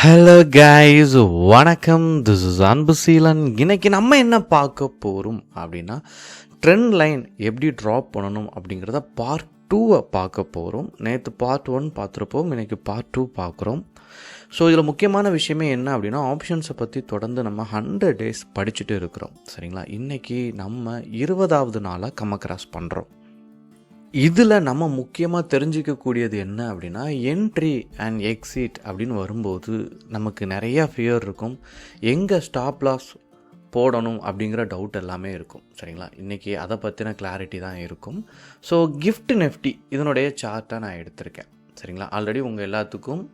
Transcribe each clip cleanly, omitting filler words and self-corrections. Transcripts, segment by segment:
Hello guys, வணக்கம். This is Anbuseelan. இன்னைக்கு நம்ம என்ன பார்க்க போகிறோம் அப்படின்னா, ட்ரெண்ட் லைன் எப்படி ட்ராப் பண்ணணும் அப்படிங்கிறத பார்ட் 2 பார்க்க போகிறோம். நேற்று பார்ட் 1 பார்த்துருப்போம், இன்றைக்கி பார்ட் 2 பார்க்குறோம். ஸோ இதில் முக்கியமான விஷயமே என்ன அப்படின்னா, ஆப்ஷன்ஸை பற்றி தொடர்ந்து நம்ம 100 days படிச்சுட்டு இருக்கிறோம். சரிங்களா? இன்றைக்கி நம்ம 20வது நாளாக கிராஸ் பண்ணுறோம். இதில் நம்ம முக்கியமாக தெரிஞ்சிக்கக்கூடியது என்ன அப்படின்னா, என்ட்ரி அண்ட் எக்ஸிட் அப்படின்னு வரும்போது நமக்கு நிறையா ஃபியர் இருக்கும். எங்கே ஸ்டாப் லாஸ் போடணும் அப்படிங்கிற டவுட் எல்லாமே இருக்கும். சரிங்களா? இன்றைக்கி அதை பற்றின கிளாரிட்டி தான் இருக்கும். ஸோ கிஃப்ட் நெஃப்டி இதனுடைய சார்ட்டை நான் எடுத்திருக்கேன். சரிங்களா? ஆல்ரெடி உங்கள் எல்லாத்துக்கும்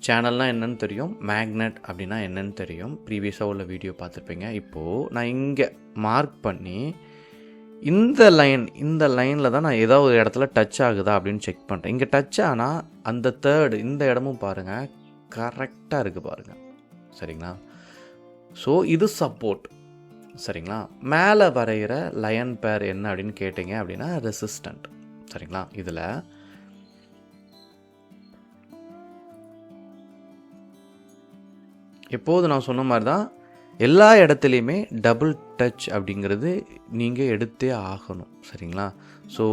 சேனல்னால் என்னென்னு தெரியும், மேக்னெட் அப்படின்னா என்னென்னு தெரியும். ப்ரீவியஸாக உள்ள வீடியோ பார்த்துருப்பீங்க. இப்போது நான் இங்கே மார்க் பண்ணி இந்த லைனில் தான் நான் ஏதோ ஒரு இடத்துல டச் ஆகுதா அப்படின்னு செக் பண்ணுறேன். இங்கே டச் ஆனால் அந்த தேர்டு இந்த இடமும் பாருங்கள் கரெக்டாக இருக்குது பாருங்கள். சரிங்களா? ஸோ இது சப்போர்ட். சரிங்களா? மேலே வரைகிற லயன் பேர் என்ன அப்படின்னு கேட்டிங்க அப்படின்னா ரெசிஸ்டண்ட். சரிங்களா? இதில் எப்போது நான் சொன்ன மாதிரி தான் எல்லா இடத்துலையுமே டபுள் டச் அப்படிங்கிறது நீங்கள் எடுத்தே ஆகணும். சரிங்களா? ஸோ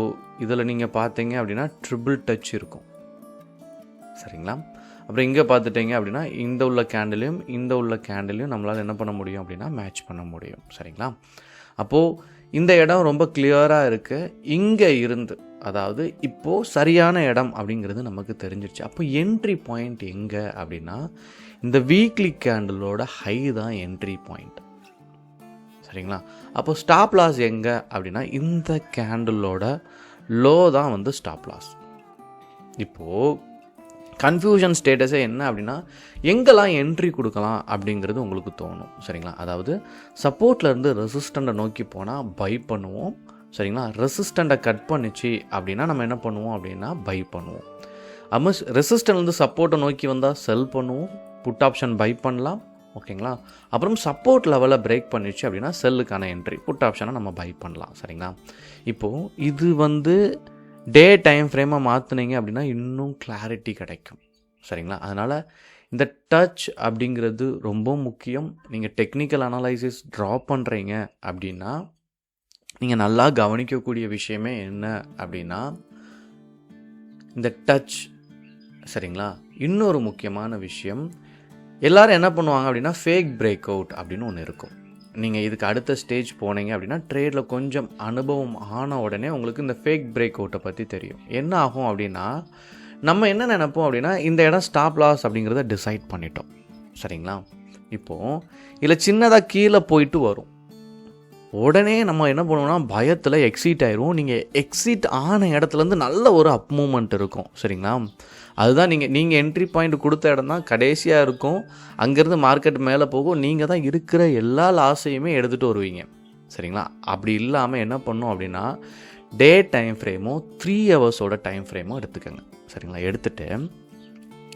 இதில் நீங்கள் பார்த்தீங்க அப்படின்னா ட்ரிபிள் டச் இருக்கும். சரிங்களா? அப்புறம் இங்கே பார்த்துட்டீங்க அப்படின்னா இந்த உள்ள கேண்டிலையும் நம்மளால் என்ன பண்ண முடியும் அப்படின்னா மேட்ச் பண்ண முடியும். சரிங்களா? அப்போது இந்த இடம் ரொம்ப கிளியராக இருக்குது. இங்கே இருந்து அதாவது இப்போது சரியான இடம் அப்படிங்கிறது நமக்கு தெரிஞ்சிருச்சு. அப்போ என்ட்ரி பாயிண்ட் எங்கே அப்படின்னா, இந்த வீக்லி கேண்டிலோட ஹை தான் என்ட்ரி பாயிண்ட். சரிங்களா? அப்போ ஸ்டாப் லாஸ் எங்கே அப்படின்னா, இந்த கேண்டிலோட லோ தான் வந்து ஸ்டாப் லாஸ். இப்போது கன்ஃபியூஷன் ஸ்டேட்டஸே என்ன அப்படின்னா, எங்கெல்லாம் என்ட்ரி கொடுக்கலாம் அப்படிங்கிறது உங்களுக்கு தோணும். சரிங்களா? அதாவது சப்போர்ட்லேருந்து ரெசிஸ்டண்ட்டை நோக்கி போனால் பை பண்ணுவோம். சரிங்களா? ரெசிஸ்டண்ட்டை கட் பண்ணிச்சு அப்படின்னா நம்ம என்ன பண்ணுவோம் அப்படின்னா பை பண்ணுவோம். அப்போ ரெசிஸ்டன்ட்லேருந்து சப்போர்ட்டை நோக்கி வந்தால் செல் பண்ணுவோம், புட் ஆப்ஷன் பை பண்ணலாம். ஓகேங்களா? அப்புறம் சப்போர்ட் லெவலில் பிரேக் பண்ணிச்சு அப்படின்னா செல்லுக்கான என்ட்ரி, புட் ஆப்ஷனை நம்ம பை பண்ணலாம். சரிங்களா? இப்போது இது வந்து டே டைம் ஃப்ரேமை மாற்றினீங்க அப்படின்னா இன்னும் கிளாரிட்டி கிடைக்கும். சரிங்களா? அதனால் இந்த டச் அப்படிங்கிறது ரொம்ப முக்கியம். நீங்கள் டெக்னிக்கல் அனலைசிஸ் ட்ரா பண்ணுறீங்க அப்படின்னா நீங்கள் நல்லா கவனிக்கக்கூடிய விஷயமே என்ன அப்படின்னா இந்த டச். சரிங்களா? இன்னொரு முக்கியமான விஷயம், எல்லோரும் என்ன பண்ணுவாங்க அப்படின்னா ஃபேக் பிரேக் அவுட் அப்படின்னு ஒன்று இருக்கும். நீங்கள் இதுக்கு அடுத்த ஸ்டேஜ் போனீங்க அப்படின்னா ட்ரேடில் கொஞ்சம் அனுபவம் ஆன உடனே உங்களுக்கு இந்த ஃபேக் பிரேக் அவுட்டை பற்றி தெரியும். என்ன ஆகும் அப்படின்னா, நம்ம என்ன நினைப்போம் அப்படின்னா இந்த இடம் ஸ்டாப் லாஸ் அப்படிங்கிறத டிசைட் பண்ணிட்டோம். சரிங்களா? இப்போது இதில் சின்னதாக கீழே போயிட்டு வரும். உடனே நம்ம என்ன பண்ணுவோம்னா பயத்தில் எக்ஸிட் ஆயிடுவோம். நீங்கள் எக்ஸிட் ஆன இடத்துலேருந்து நல்ல ஒரு அப் மூமெண்ட் இருக்கும். சரிங்களா? அதுதான் நீங்கள் என்ட்ரி பாயிண்ட் கொடுத்த இடம் தான் கடைசியாக இருக்கும். அங்கேருந்து மார்க்கெட் மேலே போகும். நீங்கள் தான் இருக்கிற எல்லா லாஸையுமே எடுத்துகிட்டு வருவீங்க. சரிங்களா? அப்படி இல்லாமல் என்ன பண்ணும் அப்படின்னா, டே டைம் ஃப்ரேமோ 3 ஹவர்ஸோட டைம் ஃப்ரேமோ எடுத்துக்கோங்க. சரிங்களா? எடுத்துகிட்டு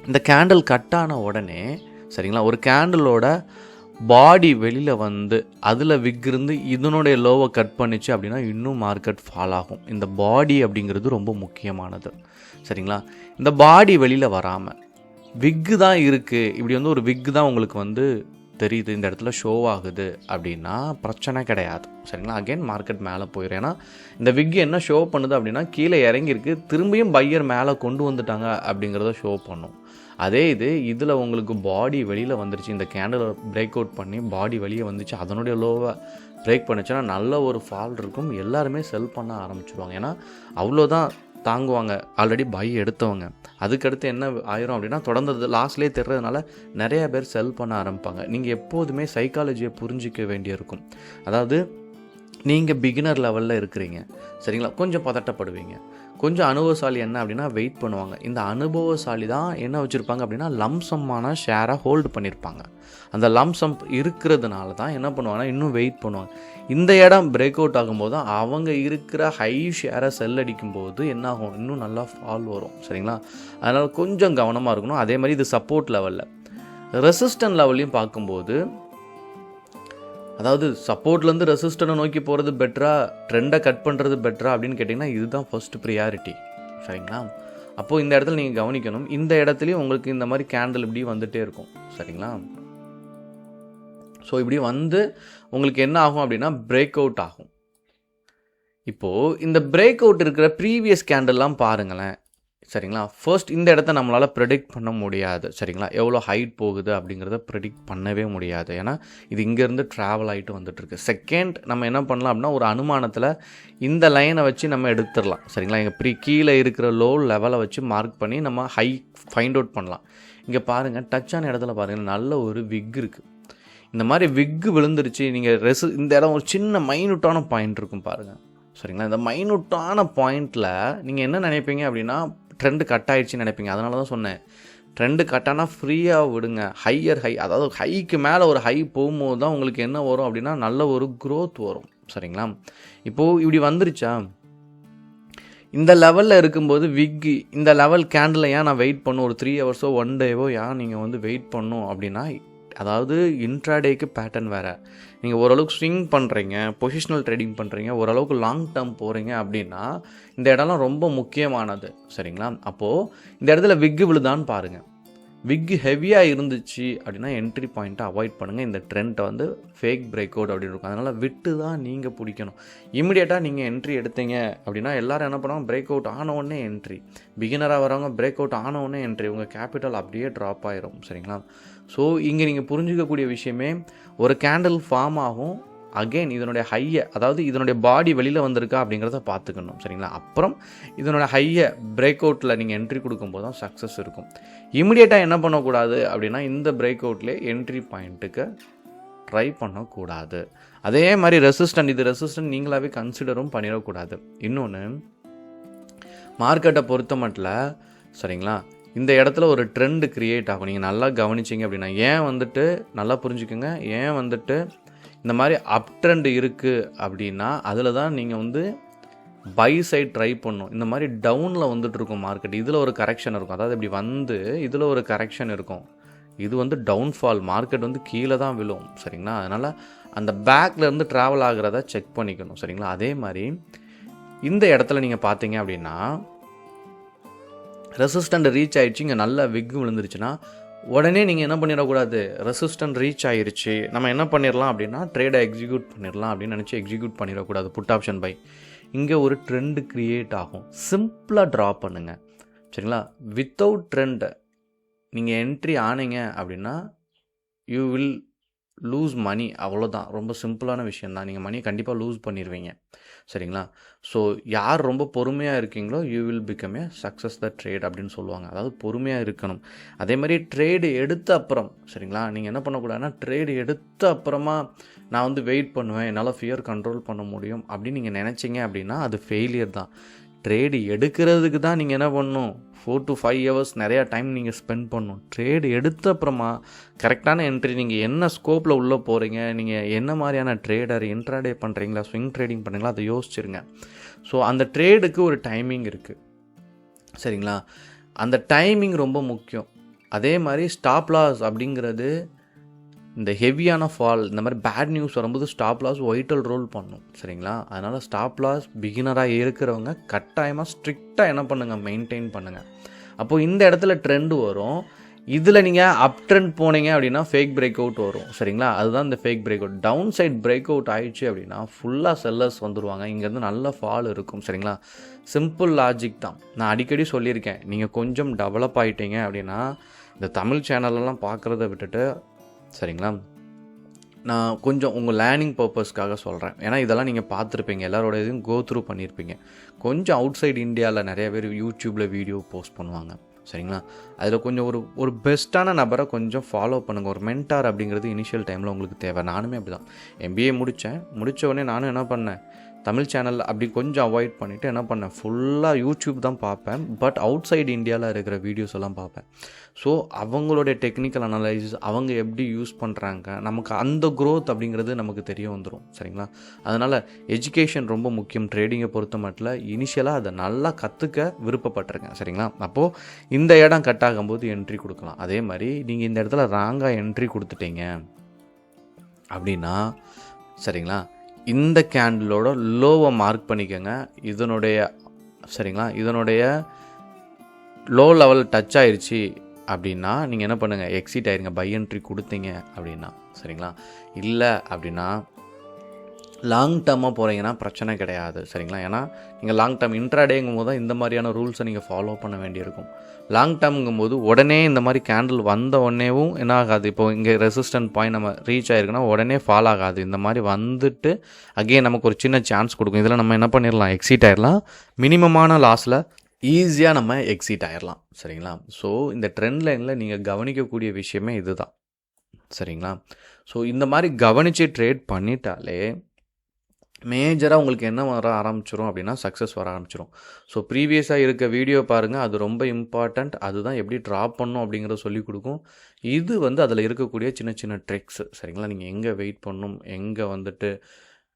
இந்த கேண்டில் கட் ஆன உடனே, சரிங்களா, ஒரு கேண்டிலோட பாடி வெளியில் வந்து அதில் விக் இருந்து இதனுடைய லோவை கட் பண்ணிச்சு அப்படின்னா இன்னும் மார்க்கெட் ஃபால் ஆகும். இந்த பாடி அப்படிங்கிறது ரொம்ப முக்கியமானது. சரிங்களா? இந்த பாடி வெளியில் வராமல் விக்கு தான் இருக்குது, இப்படி வந்து ஒரு விக்கு தான் உங்களுக்கு வந்து தெரியுது, இந்த இடத்துல ஷோ ஆகுது அப்படின்னா பிரச்சனை கிடையாது. சரிங்களா? அகெயின் மார்க்கெட் மேலே போயிடும். ஏன்னா இந்த விக்கு என்ன ஷோ பண்ணுது அப்படின்னா கீழே இறங்கியிருக்கு, திரும்பியும் பையர் மேலே கொண்டு வந்துட்டாங்க அப்படிங்கிறத ஷோ பண்ணும். அதே இதில் உங்களுக்கு பாடி வெளியில் வந்துருச்சு, இந்த கேண்டில் பிரேக் அவுட் பண்ணி பாடி வெளியே வந்துச்சு, அதனுடைய லோவை பிரேக் பண்ணிச்சுன்னா நல்ல ஒரு ஃபால் இருக்கும். எல்லாருமே செல் பண்ண ஆரம்பிச்சிடுவாங்க. ஏன்னா அவ்வளோதான் தாங்குவாங்க ஆல்ரெடி பை எடுத்தவங்க. அதுக்கடுத்து என்ன ஆயிரும் அப்படின்னா தொடர்ந்து லாஸ்ட்லேயே தெரிறதுனால நிறைய பேர் செல் பண்ண ஆரம்பிப்பாங்க. நீங்கள் எப்போதுமே சைக்காலஜியை புரிஞ்சிக்க வேண்டியிருக்கும். அதாவது நீங்கள் பிகினர் லெவலில் இருக்கிறீங்க. சரிங்களா? கொஞ்சம் பதட்டப்படுவீங்க. கொஞ்சம் அனுபவசாலி என்ன அப்படின்னா வெயிட் பண்ணுவாங்க. இந்த அனுபவசாலி தான் என்ன வச்சுருப்பாங்க அப்படின்னா லம்சமான ஷேரை ஹோல்டு பண்ணியிருப்பாங்க. அந்த லம்சம் இருக்கிறதுனால தான் என்ன பண்ணுவாங்கன்னா இன்னும் வெயிட் பண்ணுவாங்க. இந்த இடம் பிரேக் அவுட் ஆகும்போது தான் அவங்க இருக்கிற ஹை ஷேரை செல் அடிக்கும்போது என்ன ஆகும், இன்னும் நல்லா ஃபால் வரும். சரிங்களா? அதனால் கொஞ்சம் கவனமாக இருக்கணும். அதே மாதிரி இது சப்போர்ட் லெவலில், ரெசிஸ்டன்ட் லெவல்லையும் பார்க்கும்போது, அதாவது சப்போர்ட்லேருந்து ரெசிஸ்டனை நோக்கி போகிறது பெட்டரா, ட்ரெண்டை கட் பண்ணுறது பெட்டரா அப்படின்னு கேட்டிங்கன்னா இதுதான் ஃபர்ஸ்ட் ப்ரியாரிட்டி. சரிங்களா? அப்போது இந்த இடத்துல நீங்கள் கவனிக்கணும், இந்த இடத்துலையும் உங்களுக்கு இந்த மாதிரி கேண்டில் இப்படி வந்துகிட்டே இருக்கும். சரிங்களா? ஸோ இப்படி வந்து உங்களுக்கு என்ன ஆகும் அப்படின்னா பிரேக் அவுட் ஆகும். இப்போது இந்த பிரேக் அவுட் இருக்கிற ப்ரீவியஸ் கேண்டல்லாம் பாருங்களேன். சரிங்களா? ஃபர்ஸ்ட் இந்த இடத்த நம்மளால் ப்ரெடிக்ட் பண்ண முடியாது. சரிங்களா? எவ்வளோ ஹைட் போகுது அப்படிங்கிறத ப்ரெடிக்ட் பண்ணவே முடியாது. ஏன்னா இது இங்கேருந்து ட்ராவல் ஆகிட்டு வந்துட்டுருக்கு. செகண்ட் நம்ம என்ன பண்ணலாம் அப்படின்னா ஒரு அனுமானத்தில் இந்த லைனை வச்சு நம்ம எடுத்துடலாம். சரிங்களா? இங்கே கீழே இருக்கிற லோ லெவலை வச்சு மார்க் பண்ணி நம்ம ஹை ஃபைண்ட் அவுட் பண்ணலாம். இங்கே பாருங்கள், டச்சான இடத்துல பாருங்கள், நல்ல ஒரு விக் இருக்குது. இந்த மாதிரி விக்கு விழுந்துருச்சு. நீங்கள் இந்த இடம் ஒரு சின்ன மைனூட்டான பாயிண்ட் இருக்கும் பாருங்கள். சரிங்களா? இந்த மைனூட்டான பாயிண்டில் நீங்கள் என்ன நினைப்பீங்க அப்படின்னா ட்ரெண்டு கட் ஆகிடுச்சின்னு நினைப்பீங்க. அதனால தான் சொன்னேன், ட்ரெண்டு கட்டானா ஃப்ரீயாக விடுங்க. ஹையர் ஹை, அதாவது ஹைக்கு மேலே ஒரு ஹை போகும்போது தான் உங்களுக்கு என்ன வரும் அப்படின்னா நல்ல ஒரு க்ரோத் வரும். சரிங்களா? இப்போது இப்படி வந்துருச்சா, இந்த லெவலில் இருக்கும்போது விக்கு இந்த லெவல் கேண்டில் ஏன் நான் வெயிட் பண்ணும், ஒரு 3 ஹவர்ஸோ 1 டேவோ ஏன் நீங்கள் வந்து வெயிட் பண்ணும் அப்படின்னா, அதாவது இன்ட்ராடேக்கு பேட்டர்ன் வேறு. நீங்கள் ஓரளவுக்கு ஸ்விங் பண்ணுறீங்க, பொசிஷனல் ட்ரேடிங் பண்ணுறீங்க, ஓரளவுக்கு லாங் டேர்ம் போகிறீங்க அப்படின்னா இந்த இடம்லாம் ரொம்ப முக்கியமானது. சரிங்களா? அப்போது இந்த இடத்துல விக்கு விழுதான்னு பாருங்கள். விக்கு ஹெவியாக இருந்துச்சு அப்படின்னா என்ட்ரி பாயிண்ட்டை அவாய்ட் பண்ணுங்கள். இந்த ட்ரெண்டை வந்து ஃபேக் பிரேக் அவுட் அப்படின்னு இருக்கும். அதனால் விட்டு தான் நீங்கள் பிடிக்கணும். இமிடியேட்டாக நீங்கள் என்ட்ரி எடுத்தீங்க அப்படின்னா எல்லோரும் என்ன பண்ணுவாங்க, பிரேக் அவுட் ஆனவுடனே என்ட்ரி. பிகினராக வரவங்க பிரேக் அவுட் ஆனவுடனே என்ட்ரி. உங்கள் கேபிட்டல் அப்படியே ட்ராப் ஆயிரும். சரிங்களா? ஸோ இங்கே நீங்கள் புரிஞ்சிக்கக்கூடிய விஷயமே, ஒரு கேண்டில் ஃபார்ம் ஆகும், அகெயின் இதனுடைய ஹையை, அதாவது இதனுடைய பாடி வெளியில் வந்திருக்கா அப்படிங்கிறத பார்த்துக்கணும். சரிங்களா? அப்புறம் இதனுடைய ஹையை பிரேக் அவுட்டில் நீங்கள் என்ட்ரி கொடுக்கும்போது தான் சக்ஸஸ் இருக்கும். இமிடியேட்டாக என்ன பண்ணக்கூடாது அப்படின்னா இந்த பிரேக் அவுட்லேயே என்ட்ரி பாயிண்ட்டுக்கு ட்ரை பண்ணக்கூடாது. அதே மாதிரி ரெசிஸ்டன்ட், இது ரெசிஸ்டன்ட் நீங்களாகவே கன்சிடரும் பண்ணிடக்கூடாது. இன்னொன்று, மார்க்கெட்டை பொறுத்த மட்டும் சரிங்களா, இந்த இடத்துல ஒரு ட்ரெண்டு க்ரியேட் ஆகும். நீங்கள் நல்லா கவனிச்சிங்க அப்படின்னா, ஏன் வந்துட்டு நல்லா புரிஞ்சுக்குங்க, ஏன் வந்துட்டு இந்த மாதிரி அப் ட்ரெண்ட் இருக்குது அப்படின்னா அதில் தான் நீங்கள் வந்து பை சைட் ட்ரை பண்ணணும். இந்த மாதிரி டவுனில் வந்துட்டு இருக்கும் மார்க்கெட், இதில் ஒரு கரெக்ஷன் இருக்கும். அதாவது இப்படி வந்து இதில் ஒரு கரெக்ஷன் இருக்கும். இது வந்து டவுன்ஃபால், மார்க்கெட் வந்து கீழே தான் விழும். சரிங்களா? அதனால் அந்த பேக்லேருந்து ட்ராவல் ஆகிறத செக் பண்ணிக்கணும். சரிங்களா? அதே மாதிரி இந்த இடத்துல நீங்கள் பார்த்தீங்க அப்படின்னா ரெசிஸ்டன்ட் ரீச் ஆகிடுச்சு, இங்கே நல்ல விக் விழுந்துருச்சுன்னா உடனே நீங்கள் என்ன பண்ணிடக்கூடாது, ரெசிஸ்டன்ட் ரீச் ஆகிருச்சு நம்ம என்ன பண்ணிடலாம் அப்படின்னா ட்ரேடை எக்ஸிக்யூட் பண்ணிடலாம் அப்படின்னு நினச்சி எக்ஸிக்யூட் பண்ணிடக்கூடாது. Put option buy. இங்கே ஒரு ட்ரெண்டு க்ரியேட் ஆகும், சிம்பிளாக ட்ரா பண்ணுங்கள். சரிங்களா? வித்தவுட் ட்ரெண்ட் நீங்கள் என்ட்ரி ஆனீங்க அப்படின்னா யூ வில் லூஸ் மணி. அவ்வளோதான், ரொம்ப சிம்பிளான விஷயந்தான். நீங்கள் மணியை கண்டிப்பாக லூஸ் பண்ணிடுவீங்க. சரிங்களா? ஸோ யார் ரொம்ப பொறுமையாக இருக்கீங்களோ you will become a success the trade அப்படின்னு சொல்லுவாங்க. அதாவது பொறுமையாக இருக்கணும். அதே மாதிரி ட்ரேடு எடுத்த அப்புறம், சரிங்களா, நீங்கள் என்ன பண்ணக்கூடாதுன்னா ட்ரேடு எடுத்த அப்புறமா நான் வந்து வெயிட் பண்ணுவேன், என்னால் ஃபியர் கண்ட்ரோல் பண்ண முடியும் அப்படின்னு நீங்கள் நினச்சிங்க அப்படின்னா அது ஃபெயிலியர் தான். ட்ரேடு எடுக்கிறதுக்கு தான் நீங்கள் என்ன பண்ணணும், 4 to 5 hours நிறையா டைம் நீங்கள் ஸ்பெண்ட் பண்ணணும். ட்ரேடு எடுத்த அப்புறமா கரெக்டான என்ட்ரி, நீங்கள் என்ன ஸ்கோப்பில் உள்ளே போகிறீங்க, நீங்கள் என்ன மாதிரியான ட்ரேடர், இன்ட்ராடே பண்ணுறீங்களா, ஸ்விங் ட்ரேடிங் பண்ணுறீங்களா, அதை யோசிச்சுருங்க. ஸோ அந்த ட்ரேடுக்கு ஒரு டைமிங் இருக்குது. சரிங்களா? அந்த டைமிங் ரொம்ப முக்கியம். அதே மாதிரி ஸ்டாப் லாஸ் அப்படிங்கிறது இந்த ஹெவியான ஃபால், இந்த மாதிரி பேட் நியூஸ் வரும்போது ஸ்டாப் லாஸ் ஒயிட்டல் ரோல் பண்ணும். சரிங்களா? அதனால் ஸ்டாப் லாஸ் பிகினராக இருக்கிறவங்க கட்டாயமாக ஸ்ட்ரிக்டாக என்ன பண்ணுங்கள், மெயின்டைன் பண்ணுங்கள். அப்போது இந்த இடத்துல ட்ரெண்டு வரும். இதில் நீங்கள் அப் ட்ரெண்ட் போனீங்க அப்படின்னா ஃபேக் பிரேக் அவுட் வரும். சரிங்களா? அதுதான் இந்த fake breakout. Downside breakout ஆயிடுச்சு அப்படின்னா ஃபுல்லாக செல்லர்ஸ் வந்துடுவாங்க. இங்கேருந்து நல்ல ஃபால் இருக்கும். சரிங்களா? சிம்பிள் லாஜிக் தான். நான் அடிக்கடி சொல்லியிருக்கேன், நீங்கள் கொஞ்சம் டெவலப் ஆகிட்டீங்க அப்படின்னா இந்த தமிழ் சேனலெல்லாம் பார்க்குறத விட்டுட்டு, சரிங்களா, நான் கொஞ்சம் உங்கள் லேர்னிங் பர்பஸ்க்காக சொல்கிறேன். ஏன்னா இதெல்லாம் நீங்கள் பார்த்துருப்பீங்க, எல்லாரோட இதையும் கோ த்ரூ பண்ணியிருப்பீங்க. கொஞ்சம் அவுட் சைடு இந்தியாவில் நிறைய பேர் யூடியூப்பில் வீடியோ போஸ்ட் பண்ணுவாங்க. சரிங்களா? அதில் கொஞ்சம் ஒரு பெஸ்ட்டான நபரை கொஞ்சம் ஃபாலோ பண்ணுங்கள். ஒரு மென்டார் அப்படிங்கிறது இனிஷியல் டைமில் உங்களுக்கு தேவை. நானுமே அப்படி தான் MBA முடித்த உடனே நானும் என்ன பண்ணேன், தமிழ் சேனல் அப்படி கொஞ்சம் அவாய்ட் பண்ணிவிட்டு என்ன பண்ணேன், ஃபுல்லாக யூடியூப் தான் பார்ப்பேன். பட் அவுட் சைடு இந்தியாவில் இருக்கிற வீடியோஸ் எல்லாம் பார்ப்பேன். ஸோ அவங்களுடைய டெக்னிக்கல் அனலைசிஸ், அவங்க எப்படி யூஸ் பண்ணுறாங்க, நமக்கு அந்த க்ரோத் அப்படிங்கிறது நமக்கு தெரிய வந்துடும். சரிங்களா? அதனால் எஜுகேஷன் ரொம்ப முக்கியம். ட்ரேடிங்கை பொறுத்த மட்டும் இனிஷியலாக அதை நல்லா கற்றுக்க விருப்பப்பட்டிருக்கேன். சரிங்களா? அப்போது இந்த இடம் கட் ஆகும்போது என்ட்ரி கொடுக்கலாம். அதே மாதிரி நீங்கள் இந்த இடத்துல ராங்காக என்ட்ரி கொடுத்துட்டீங்க அப்படின்னா, சரிங்களா, இந்த கேண்டிலோட லோவை மார்க் பண்ணிக்கோங்க. இதனுடைய, சரிங்களா, இதனுடைய லோ லெவல் டச் ஆயிடுச்சு அப்படின்னா நீங்கள் என்ன பண்ணுங்கள், எக்ஸிட் ஆயிருங்க. பை என்ட்ரி கொடுத்தீங்க அப்படின்னா சரிங்களா. இல்லை அப்படின்னா லாங் டேர்மாக போகிறீங்கன்னா பிரச்சனை கிடையாது சரிங்களா. ஏன்னா நீங்கள் லாங் டேர்ம் இன்ட்ராடேங்கும் போது தான் இந்த மாதிரியான ரூல்ஸை நீங்கள் ஃபாலோ பண்ண வேண்டியிருக்கும். லாங் டேர்முங்கும் போது உடனே இந்த மாதிரி கேண்டில் வந்த உடனேவும் என்ன ஆகாது, இப்போ இங்கே ரெசிஸ்டன்ட் பாயிண்ட் நம்ம ரீச் ஆகிருக்குன்னா உடனே ஃபால் ஆகாது. இந்த மாதிரி வந்துட்டு அகெயின் நமக்கு ஒரு சின்ன சான்ஸ் கொடுக்கும். இதில் நம்ம என்ன பண்ணிடலாம், எக்ஸிட் ஆகிடலாம். மினிமமான லாஸில் ஈஸியாக நம்ம எக்ஸிட் ஆகிடலாம் சரிங்களா. ஸோ இந்த ட்ரெண்ட் லைனில் நீங்கள் கவனிக்கக்கூடிய விஷயமே இது தான் சரிங்களா. ஸோ இந்த மாதிரி கவனித்து ட்ரேட் பண்ணிட்டாலே மேஜராக உங்களுக்கு என்ன வர ஆரம்பிச்சிடும் அப்படின்னா சக்ஸஸ் வர ஆரம்பிச்சிடும். ஸோ ப்ரீவியஸாக இருக்க வீடியோ பாருங்கள், அது ரொம்ப இம்பார்ட்டண்ட். அதுதான் எப்படி ட்ராப் பண்ணணும் அப்படிங்கிறத சொல்லிக் கொடுக்கும். இது வந்து அதில் இருக்கக்கூடிய சின்ன சின்ன ட்ரிக்ஸ் சரிங்களா. நீங்கள் எங்கே வெயிட் பண்ணணும், எங்கே வந்துட்டு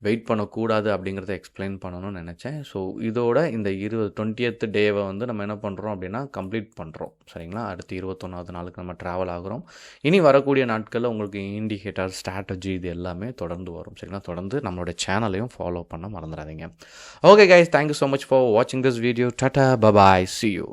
வெயிட் பண்ணக்கூடாது அப்படிங்கிறத எக்ஸ்பிளைன் பண்ணணும்னு நினச்சேன். ஸோ இதோட இந்த 20th டேவை வந்து நம்ம என்ன பண்ணுறோம் அப்படின்னா கம்ப்ளீட் பண்ணுறோம் சரிங்களா. அடுத்து 21வது நாளுக்கு நம்ம ட்ராவல் ஆகிறோம். இனி வரக்கூடிய நாட்களில் உங்களுக்கு இண்டிகேட்டர், ஸ்ட்ராட்டஜி இது எல்லாமே தொடர்ந்து வரும் சரிங்களா. தொடர்ந்து நம்மளோட சேனலையும் ஃபாலோ பண்ண மறந்துடாதீங்க. Okay guys, thank you so much for வாட்சிங் திஸ் வீடியோ. டாடா, பபாய், see you.